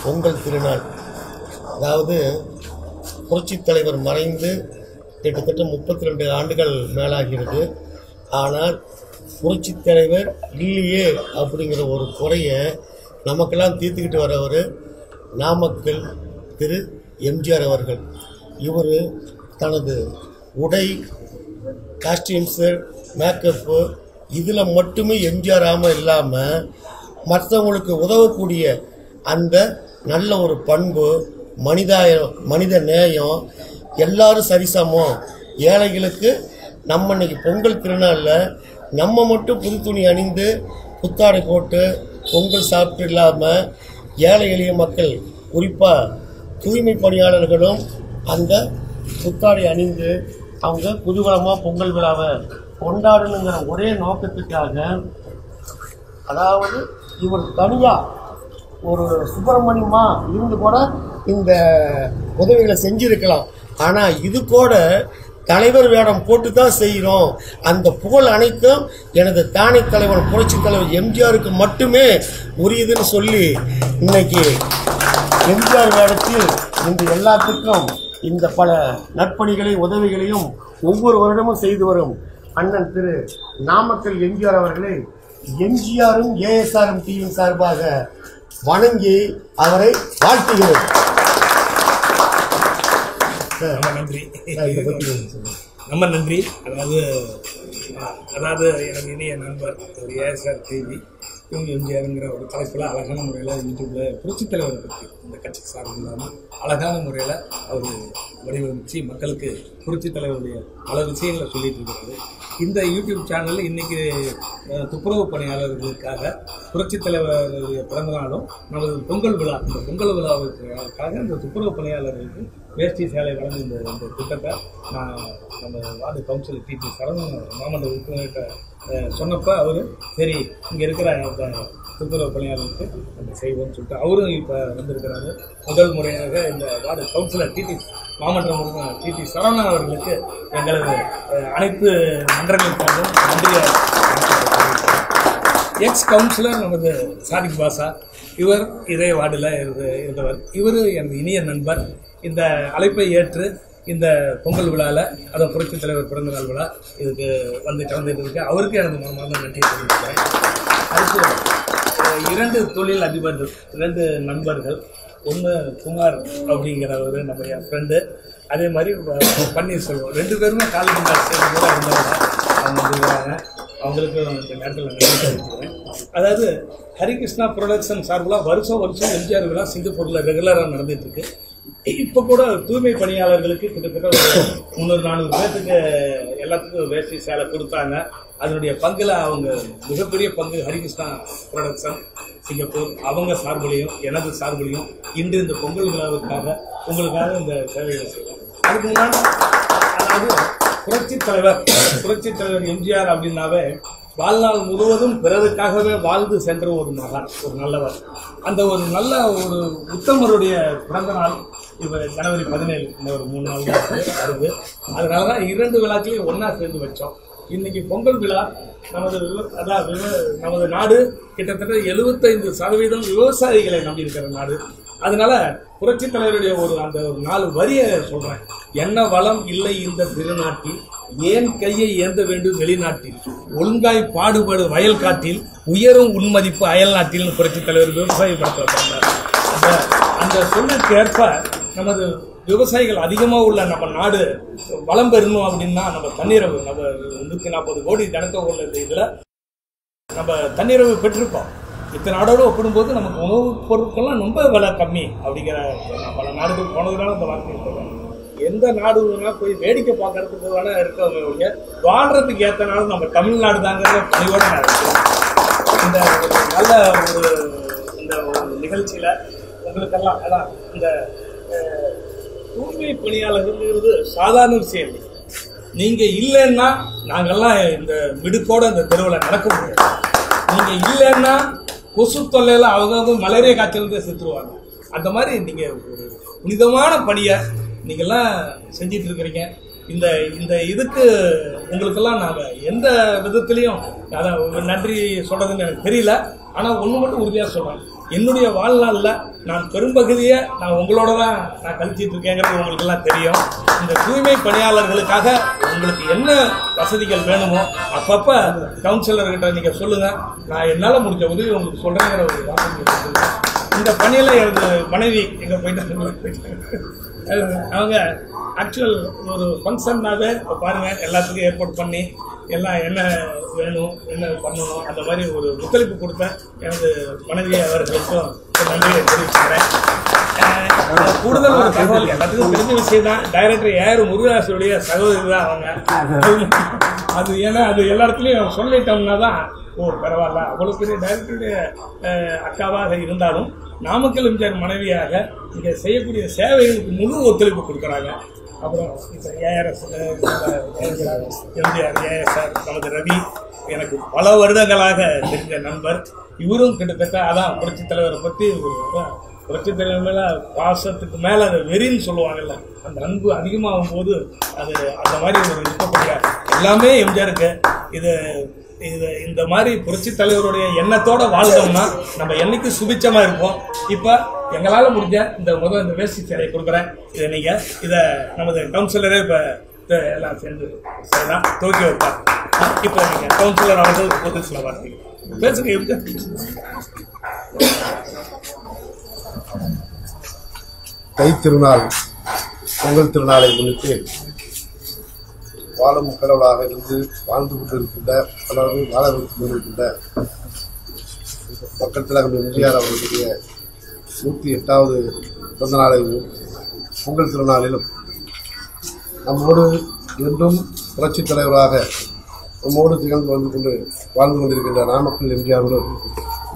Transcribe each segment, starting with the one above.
பொங்கல் திருநாள். அதாவது புரட்சித் தலைவர் மறைந்து கிட்டத்தட்ட 32 ஆண்டுகள் மேலாகிறது. ஆனால் புரட்சித் தலைவர் இல்லையே அப்படிங்கிற ஒரு குறையை நமக்கெல்லாம் தீர்த்துக்கிட்டு வரவர் நாமக்கல் திரு எம்ஜிஆர் அவர்கள். இவர் தனது உடை, காஸ்டியூம்ஸு, மேக்கப்பு இதில் மட்டுமே எம்ஜிஆர் இல்லாமல் மற்றவங்களுக்கு உதவக்கூடிய அந்த நல்ல ஒரு பண்பு, மனித நேயம், எல்லாரும் சரிசமம். ஏழைகளுக்கு நம்ம இன்னைக்கு பொங்கல் திருநாளில் நம்ம மட்டும் புது துணி அணிந்து புத்தாடை போட்டு பொங்கல் சாப்பிட்டு இல்லாமல் ஏழை எளிய மக்கள், குறிப்பாக தூய்மை பணியாளர்களும் அந்த புத்தாடை அணிந்து அவங்க புதுவளமாக பொங்கல் விழாவை கொண்டாடணுங்கிற ஒரே நோக்கத்துக்காக, அதாவது இவர் தனியாக ஒரு சுப்பிரமணியமா இருந்து கூட இந்த உதவிகளை செஞ்சிருக்கலாம். ஆனால் இது கூட தலைவர் வேடம் போட்டு தான் செய்கிறோம். அந்த புகழ் அனைத்தும் எனது தானை தலைவர் புரட்சி தலைவர் எம்ஜிஆருக்கு மட்டுமே உரியதுன்னு சொல்லி இன்னைக்கு எம்ஜிஆர் வேடத்தில் இன்று எல்லாத்துக்கும் இந்த பல நற்பணிகளையும் உதவிகளையும் ஒவ்வொரு வருடமும் செய்து வரும் அண்ணன் திரு நாமக்கல் எம்ஜிஆர் அவர்களை எம்ஜிஆரும் ஏஎஸ்ஆரும் டிவியின் சார்பாக வணங்கி அவரை வாழ்த்துகிறேன். ரொம்ப நன்றி. அதாவது எனக்கு இனிய நண்பர் ஒரு ஏஎஸ்ஆர் டிவி எம்ஜிஆருங்கிற ஒரு தலைப்பில் அழகான முறையில் யூடியூப்பில் புரட்சித் தலைவரை பற்றி இந்த கட்சி சார்பு இல்லாமல் அழகான முறையில் அவர் வடிவமைச்சு மக்களுக்கு புரட்சித் தலைவருடைய பல விஷயங்களை சொல்லிட்டு இருக்கிறது. இந்த யூடியூப் சேனலில் இன்றைக்கி துப்புரவு பணியாளர்களுக்காக புரட்சித் தலைவருடைய பிறந்தநாளும் நமது பொங்கல் விழா, இந்த பொங்கல் விழாவுக்காக இந்த துப்புரவு பணியாளர்களுக்கு வேஷ்டி சேலை வழங்கும் இந்த திட்டத்தை நான் நம்ம வார்டு கவுன்சிலர் டிபி சரவணன் மாமன்ற உறுப்பினர்கிட்ட சொன்னப்போ அவர் சரி இங்கே இருக்கிற அந்த துப்புரவு பணியாளர்களுக்கு நம்ம செய்வோம்னு சொல்லிட்டு அவரும் இப்போ வந்திருக்கிறாரு. முதல் முறையாக இந்த வார்டு கவுன்சிலர் டிடி மாமன்ற உறுப்பினர் டிடி சரவணன் அவர்களுக்கு எங்களது அனைத்து மன்றங்களுக்காகவும் நன்றியை. எக்ஸ் கவுன்சிலர் நமது சாதிக் பாஷா, இவர் இதே வார்டில் இருந்தவர். இவர் எனது இனிய நண்பர். இந்த அழைப்பை ஏற்று இந்த பொங்கல் விழாவில், அதை புரட்சித் தலைவர் பிறந்தநாள் விழா இதுக்கு வந்து கலந்துட்டு இருக்கு. அவருக்கு எனது மனமார்ந்த நன்றியை தெரிவிக்கிறேன். அடுத்து 2 தொழில் அதிபர்கள், 2 நண்பர்கள். ஒன்று குமார் அப்படிங்கிறவர் நம்ம என் ஃப்ரெண்டு, அதே மாதிரி பன்னீர்செல்வம். 2 பேருமே காலேஜ் சேர்ந்து கூட இருந்தவங்க. அவங்க வந்துருக்காங்க. அவங்களுக்கு இந்த நேரத்தில் நன்றி தெரிவிக்கிறேன். அதாவது ஹரிகிருஷ்ணா ப்ரொடக்ஷன் சார்பில் வருஷம் எம்ஜிஆர் விழா சிங்கப்பூரில் ரெகுலராக நடந்துகிட்ருக்கு. இப்போ கூட தூய்மை பணியாளர்களுக்கு கிட்டத்தட்ட ஒரு 300-400 பேர்த்துக்கு எல்லாத்துக்கும் வேஷ்டி சேலை கொடுத்தாங்க. அதனுடைய பங்கில் அவங்க மிகப்பெரிய பங்கு ஹரிகிருஷ்ணா ப்ரொடக்ஷன் சிங்கப்பூர் அவங்க சார்பிலையும் எனது சார்பிலையும் இன்று இந்த பொங்கல் விழாவுக்காக உங்களுக்காக இந்த சேவைகளை செய்வோம். அதுக்கு முன்னாடி அதாவது புரட்சித் தலைவர் எம்ஜிஆர் அப்படின்னாவே வாழ்நாள் முழுவதும் பிறருக்காகவே வாழ்ந்து சென்ற ஒரு மகான், ஒரு நல்லவர். அந்த ஒரு நல்ல ஒரு உத்தமருடைய பிறந்த நாள் இப்போ ஜனவரி 17 இந்த ஒரு 3 நாள் வருது. அதனால தான் 2 விழாக்களையும் ஒன்றா சேர்ந்து வச்சோம். இன்னைக்கு பொங்கல் விழா நமது நாடு கிட்டத்தட்ட 75% விவசாயிகளை நம்பி இருக்கிற நாடு. அதனால புரட்சித் தலைவருடைய அந்த 4 வரியை சொல்றேன். என்ன வளம் இல்லை இந்த திருநாட்டில், ஏன் கையை ஏந்த வேண்டும் வெளிநாட்டில், ஒழுங்காய் பாடுபடு வயல் காட்டில், உயரும் உன்மதிப்பு அயல் நாட்டில் புரட்சித் தலைவர் விவசாய படத்தில் அந்த சொல்லுக்கு ஏற்ப நமது விவசாயிகள் அதிகமாக உள்ள நம்ம நாடு வளம் பெறணும் அப்படின்னா நம்ம தன்னிறைவு, நம்ம 140 கோடி ஜனத்தொகை உள்ள இந்த இதில் நம்ம தன்னிறைவு பெற்றிருப்போம். இத்தனை நாடோடு ஒப்பிடும்போது நமக்கு உணவுப் பொருட்கள்லாம் ரொம்ப விலை கம்மி அப்படிங்கிற பல நாடுகள் போனதுனால இந்த வார்த்தை சொல்கிறேன். எந்த நாடு வேணா போய் வேடிக்கை பார்க்கறதுக்கு வேணா இருக்கவங்க வாழ்றதுக்கு ஏற்ற நாடு நம்ம தமிழ்நாடு தாங்கிறத பணியோட இந்த நல்ல இந்த நிகழ்ச்சியில் உங்களுக்கெல்லாம் அதான் இந்த தூய்மை பணியாளர்கள்ங்கிறது சாதாரண விஷயம் இல்லை. நீங்க இல்லைன்னா நாங்கெல்லாம் இந்த விடுக்கோட இந்த தெருவில் நடக்க முடியாது. நீங்க இல்லைன்னா கொசு தொல்லையில அவங்க மலேரியா காய்ச்சல் செத்துருவாங்க. அந்த மாதிரி நீங்க ஒரு புனிதமான பணியை நீங்கெல்லாம் செஞ்சிட்டு இருக்கிறீங்க. இந்த இந்த இதுக்கு உங்களுக்கெல்லாம் நாங்கள் எந்த விதத்துலையும் அதை நன்றி சொல்றதுன்னு எனக்கு தெரியல. ஆனால் ஒன்று மட்டும் உறுதியாக சொல்கிறேன், என்னுடைய வாழ்நாளில் நான் பெரும்பகுதியை நான் உங்களோட தான் நான் கழிச்சிட்டு இருக்கேங்கிறது உங்களுக்கு எல்லாம் தெரியும். இந்த தூய்மை பணியாளர்களுக்காக உங்களுக்கு என்ன வசதிகள் வேணுமோ அப்பப்போ கவுன்சிலர்கிட்ட நீங்கள் சொல்லுங்கள், நான் என்னால் முடிஞ்ச உதவி உங்களுக்கு சொல்கிறேங்கிற ஒரு வார்த்தை. இந்த பணியில் எனது மனைவி எங்கே போயிட்டு அவங்க ஆக்சுவல் ஒரு ஃபங்க்ஷன்னாவே பாருங்கள் எல்லாத்துக்கும் ஏற்பாடு பண்ணி எல்லாம் என்ன வேணும் என்ன பண்ணணும் அந்த மாதிரி ஒரு ஒத்துழைப்பு கொடுத்த எனது மனைவி அவர்களுக்கும் நன்றியை தெரிவிச்சுக்கிறேன். கூடுதல் ஒரு தகவல் எல்லாத்துக்கும் தெரிஞ்ச விஷயம் தான், டைரக்டர் ஏஆர் முருகதாசுடைய சகோதரி தான் அவங்க. அது ஏன்னா அது எல்லா இடத்துலையும் சொல்லிட்டோம்னா தான் ஓ பரவாயில்ல, அவ்வளோ பெரிய டைரக்டருடைய அக்காவாக இருந்தாலும் நாமக்கல் எம்ஜிஆர் மனைவியாக இங்கே செய்யக்கூடிய சேவைகளுக்கு முழு ஒத்துழைப்பு கொடுக்குறாங்க. அப்புறம் இப்போ ஏஆர்எஸ் எம்ஜிஆர் ஏஎஸ்ஆர் நமது ரவி எனக்கு பல வருடங்களாக தெரிஞ்ச நண்பர். இவரும் கிட்டத்தட்ட அதான் புரட்சித் தலைவரை பற்றி புரட்சித் தலைவர் மேலே பாசத்துக்கு மேலே அதை வெறின்னு சொல்லுவாங்கல்ல, அந்த அன்பு அதிகமாகும் போது அது அந்த மாதிரி ஒரு இருக்கக்கூடிய எல்லாமே எம்ஜிஆருக்கு இது இந்த மாதிரி புரட்சித் தலைவருடைய எண்ணத்தோட வாழ்ந்தோம்னா நம்ம என்னைக்கு சுபிச்சமாக இருப்போம். இப்போ எங்களால் முடிஞ்ச இந்த இந்த வேஷ்டி சேலையை கொடுக்குறேன். இதை நீங்கள் இதை நமது கவுன்சிலரே இப்போ எல்லாம் சேர்ந்து சரிதான் துவக்கி வைப்பார். இப்போ நீங்கள் கவுன்சிலர் அவர்கள் பொது சில வார்த்தைகள் பேசுங்க. தைத்திருநாள் பொங்கல் திருநாளை முன்னிட்டு வாழும் கடவுளாக இருந்து வாழ்ந்து கொண்டிருக்கின்ற அதாவது வாழ வைத்துக் கொண்டிருக்கின்ற மக்கள் தலைவர் எம்ஜிஆர் அவர்களுடைய 108வது பிறந்த நாளையும் பொங்கல் திருநாளிலும் நம்மோடு என்றும் புரட்சித் தலைவராக நம்மோடு திகழ்ந்து வாழ்ந்து கொண்டிருக்கின்ற நாமக்கல் எம்ஜிஆரோடு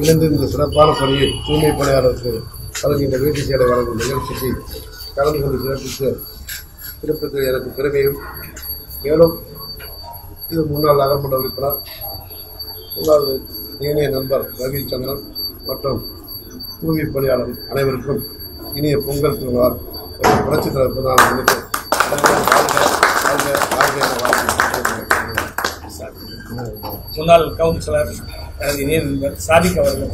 இணைந்து இந்த சிறப்பான பணியை தூய்மை பணியாளருக்கு அதற்கு இந்த வேட்டி சேலை வழங்கும் நிகழ்ச்சிக்கு கலந்து கொண்டு சிறப்பிற்கு எனக்கு பெருமையும். மேலும் இது முன்னாள் நகர்மன்ற உறுப்பினர் முன்னாள் இனிய நண்பர் ரவிச்சந்திரன் மற்றும் தூய்மை பணியாளர் அனைவருக்கும் இனிய பொங்கல் திருநாள் புரட்சித் தலைவர் பிறந்தநாள் முன்னிட்டு முன்னாள் கவுன்சிலர் இனிய நண்பர் சாதிக் அவர்கள்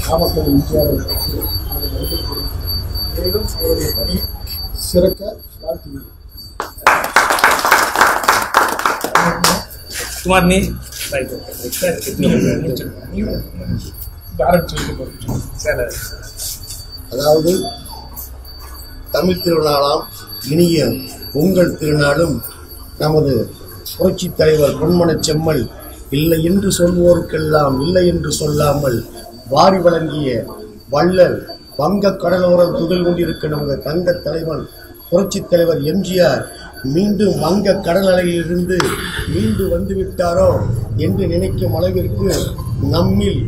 நாமக்கல் எம்ஜிஆர் மேலும் அவருடைய பணி சிறக்க வாழ்த்துகிறேன். குமார்னி அதாவது தமிழ் திருநாளாம் இனிய பொங்கல் திருநாளும் நமது புரட்சித் தலைவர் பொன்மனச் செம்மல் இல்லை என்று சொல்வோருக்கெல்லாம் இல்லை என்று சொல்லாமல் வாரி வழங்கிய வள்ளல் வங்க கடலோரம் துகள் கொண்டிருக்க நமது தங்க தலைவன் புரட்சித் தலைவர் எம்ஜிஆர் மீண்டும் வங்க கடல் அலையிலிருந்து மீண்டு வந்துவிட்டாரோ என்று நினைக்கும் அளவிற்கு நம்மில்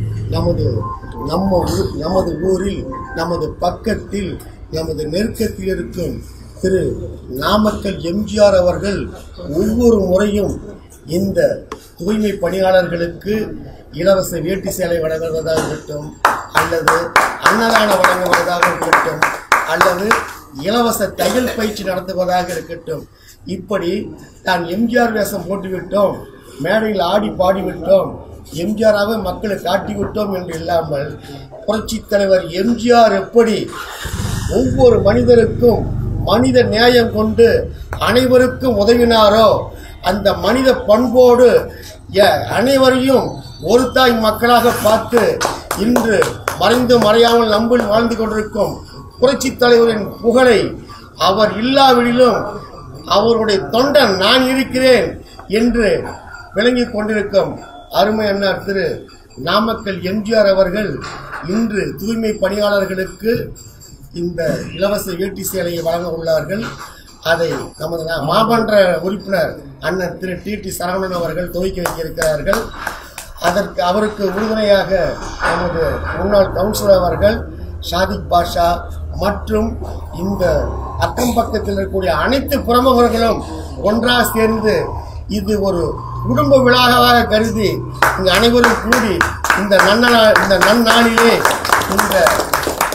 நமது ஊரில் நமது பக்கத்தில் நமது நெருக்கத்தில் இருக்கும் திரு நாமக்கல் எம்ஜிஆர் அவர்கள் ஒவ்வொரு முறையும் இந்த தூய்மை பணியாளர்களுக்கு இலவச வேட்டி சேலை வழங்குவதாக இருக்கட்டும், அல்லது அன்னதானம் வழங்குவதாக இருக்கட்டும், அல்லது இலவச தையல் பயிற்சி நடத்துவதாக இருக்கட்டும், இப்படி தான் எம்ஜிஆர் வேஷம் போட்டுவிட்டோம், மேடையில் ஆடி பாடிவிட்டோம், எம்ஜிஆராக மக்களை காட்டிவிட்டோம் என்று இல்லாமல் புரட்சித் தலைவர் எம்ஜிஆர் எப்படி ஒவ்வொரு மனிதருக்கும் மனித நேயம் கொண்டு அனைவருக்கும் உதவினாரோ அந்த மனித பண்போடு அனைவரையும் ஒரு தாய் மக்களாக பார்த்து இன்று மறைந்து மறையாமல் நம்பில் வாழ்ந்து கொண்டிருக்கும் புரட்சித் தலைவரின் புகழை அவர் இல்லாவிடிலும் அவருடைய தொண்டன் நான் இருக்கிறேன் என்று விளங்கிக் கொண்டிருக்கும் அருமை அண்ணார் திரு நாமக்கல் எம்ஜிஆர் அவர்கள் இன்று தூய்மை பணியாளர்களுக்கு இந்த இலவச வேட்டி சேலையை வழங்க உள்ளார்கள். அதை நமது மாமன்ற உறுப்பினர் அண்ணன் திரு டி சரவணன் அவர்கள் துவக்கி வைக்க இருக்கிறார்கள். அவருக்கு உறுதுணையாக நமது முன்னாள் கவுன்சிலர் அவர்கள் சாதிக் பாஷா மற்றும் இந்த அக்கம் பக்கத்தில் இருக்கக்கூடிய அனைத்து பிரமுகர்களும் ஒன்றாக சேர்ந்து இது ஒரு குடும்ப விழாவாக கருதி இங்கு அனைவரும் கூடி இந்த நன்னாளிலே இந்த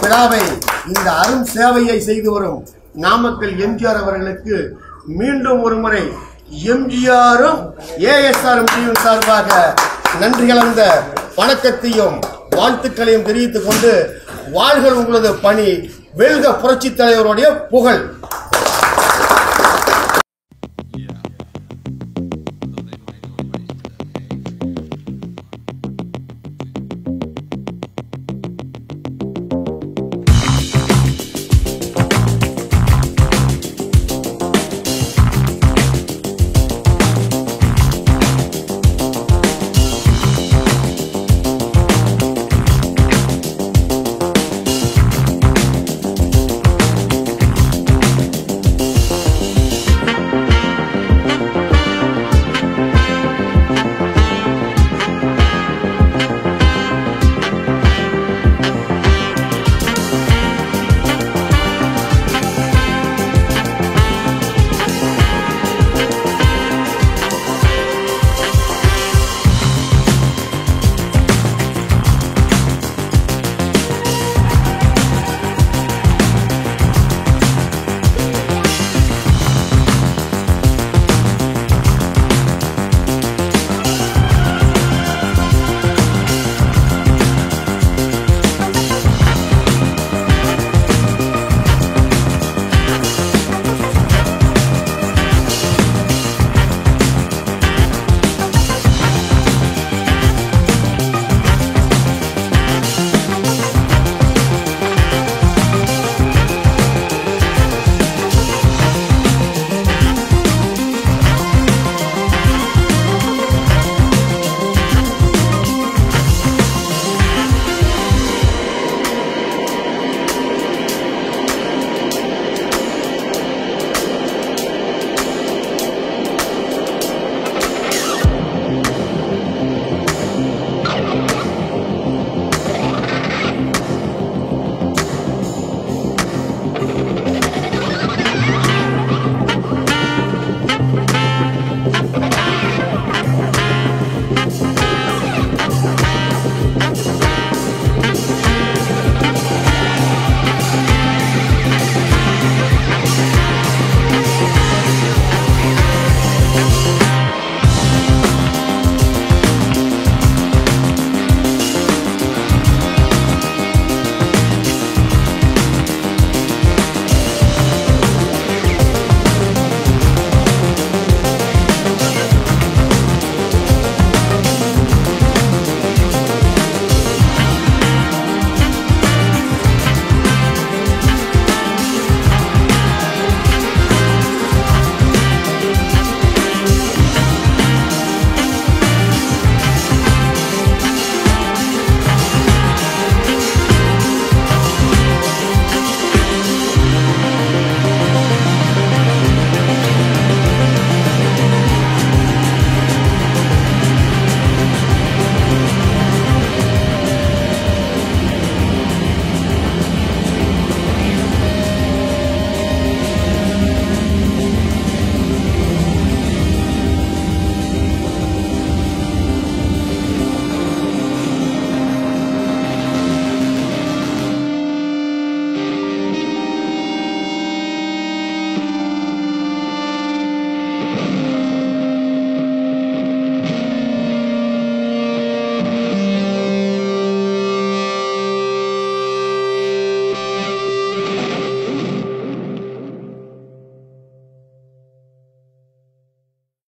விழாவை இந்த அரும் சேவையை செய்து வரும் நாமக்கல் எம்ஜிஆர் அவர்களுக்கு மீண்டும் ஒரு முறை எம்ஜிஆரும் ஏஎஸ்ஆரும் டீம் சார்பாக நன்றி கலந்த வணக்கத்தையும் வாழ்த்துக்களையும் தெரிவித்துக் கொண்டு வாழ்கள் உங்களது பணி, வெல்க புரட்சி தலைவருடைய புகழ்.